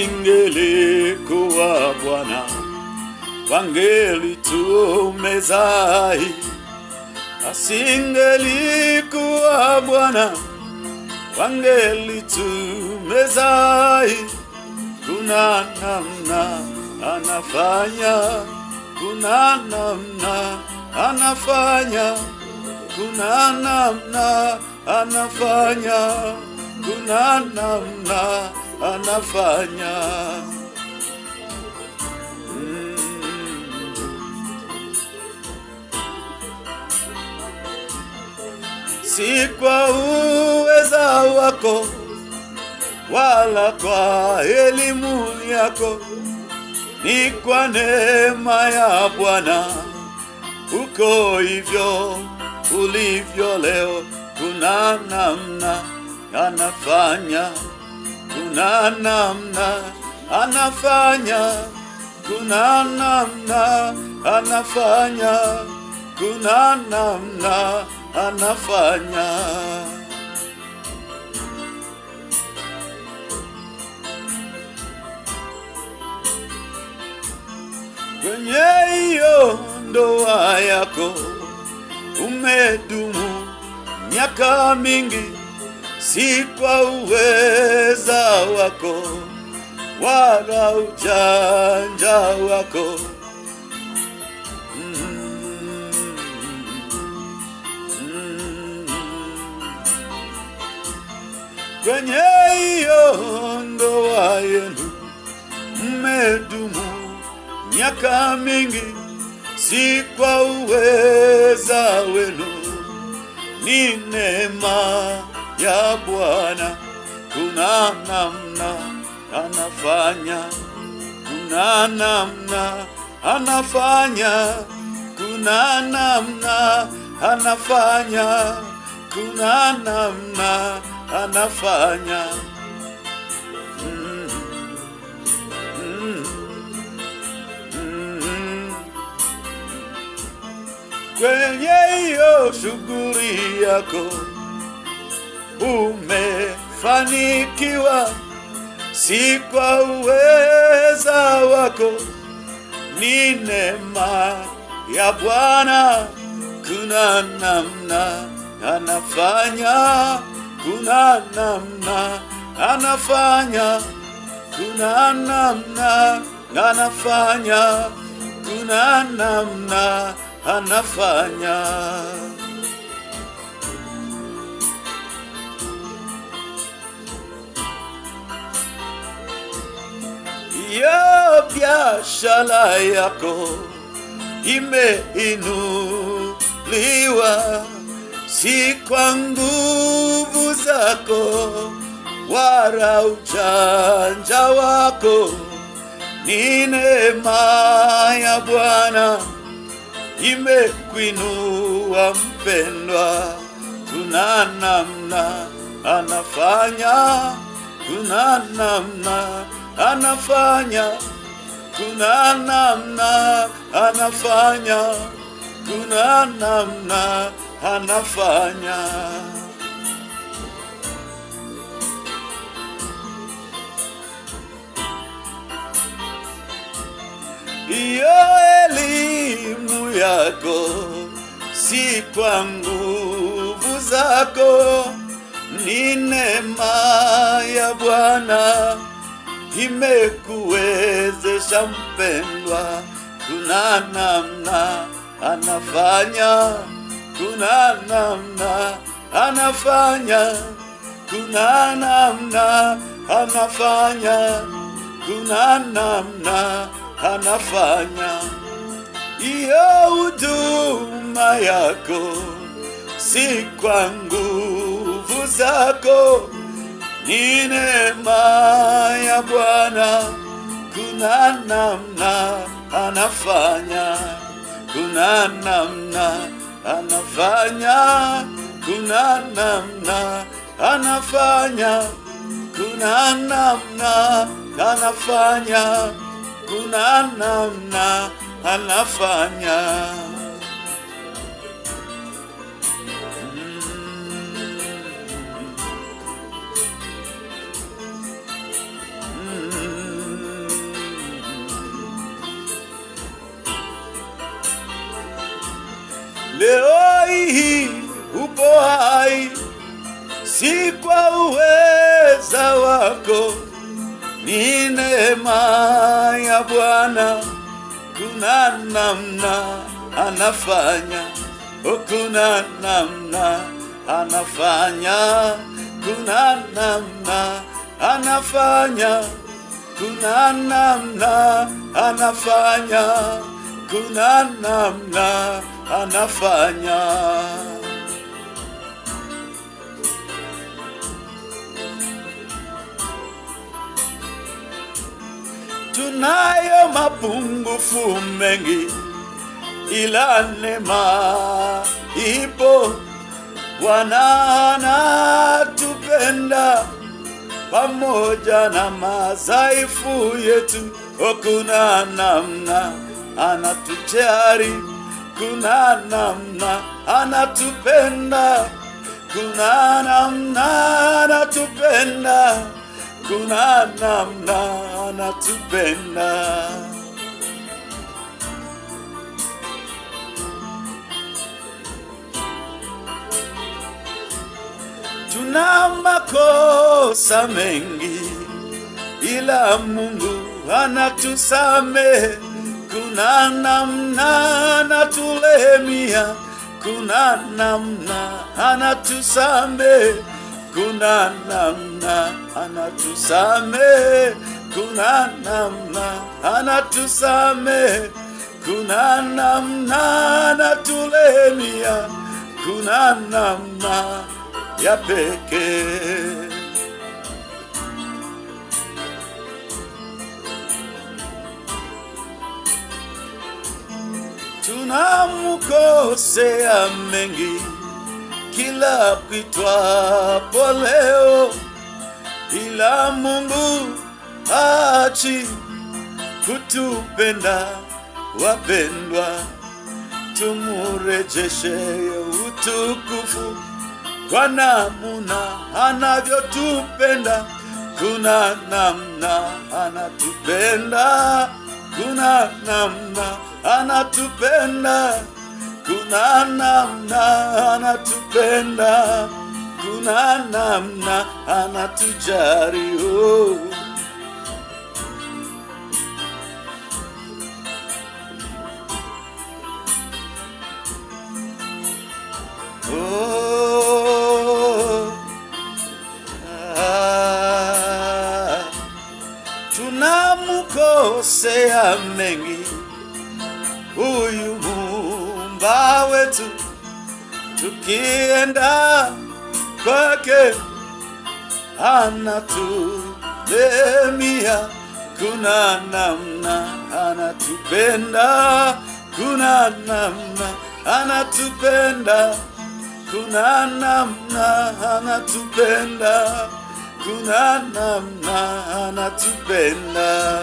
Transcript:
Ingelikuwa Bwana wangelitumezai, asingelikuwa Bwana wangelitumezai. Kuna namna anafanya, kuna namna anafanya, kuna namna anafanya, kuna namna anafanya. Si kwa uweza wako wala kwa elimu yako, ni kwa neema ya Bwana uko hivyo ulivyo leo. Kuna namna anafanya, kuna namna anafanya, kuna namna anafanya, kuna namna anafanya. Kwenye hiyo ndoa yako umedumu miaka mingi, si kwa uweza wako wala ujanja wako. Kwenye hiyo ndoa yenu mmedumu miaka mingi, si kwa uweza wenu, ni neema ya Bwana. Kuna namna anafanya, kuna namna anafanya, kuna namna anafanya, kuna namna anafanya. Kwenye hiyo shughuli yako umefanikiwa, si kwa uweza wako, ni neema ya Bwana. Kuna namna anafanya, kuna namna anafanya, kuna namna anafanya, kuna namna anafanya. Ya biashara yako imeinuliwa, si kwa nguvu zako wala ujanja wako, ni neema ya Bwana imekuinua mpendwa. Kuna namna anafanya, kuna namna anafanya, kuna namna anafanya, kuna namna anafanya. Iyo elimu yako si kwa nguvu zako, ni neema ya Bwana imekuwezesha mpendwa. Kuna namna anafanya, kuna namna anafanya, kuna namna anafanya, kuna namna anafanya. Iyo huduma yako si kwa nguvu zako, ni neema ya Bwana. Kuna namna anafanya, kuna namna anafanya, kuna namna anafanya, kuna namna anafanya, kuna namna anafanya. si kwa uweza wako, ni neema ya Bwana. Kuna namna anafanya, kuna namna anafanya, kuna namna anafanya, kuna namna anafanya, kuna namna anafanya. Tunayo mapungufu mengi, ila neema ipo. Bwana anatupenda pamoja na madhaifu yetu. Kuna namna anatujali, kuna namna anatupenda, kuna namna anatupenda, kuna namna anatupenda. Tuna makosa mengi, ila Mungu anatusamehe. Kuna namna anatulemia, kuna namna anatusamehe, kuna namna anatusamehe, kuna namna anatusamehe, kuna namna anatulemia, kuna namna ya pekee. Tunamkosea mengi kila kuitwapo leo, ila Mungu haachi kutupenda. Wapendwa, tumurejeshe utukufu kwa namna anavyotupenda. Kuna namna anatupenda, kuna namna anatupenda, kuna namna anatupenda, kuna namna anatujali. Tunamkosea mengi huyu Muumba wetu, tukienda kwake anatulemia. Kuna namna anatupenda, kuna namna anatupenda, kuna namna anatupenda, kuna namna anatupenda.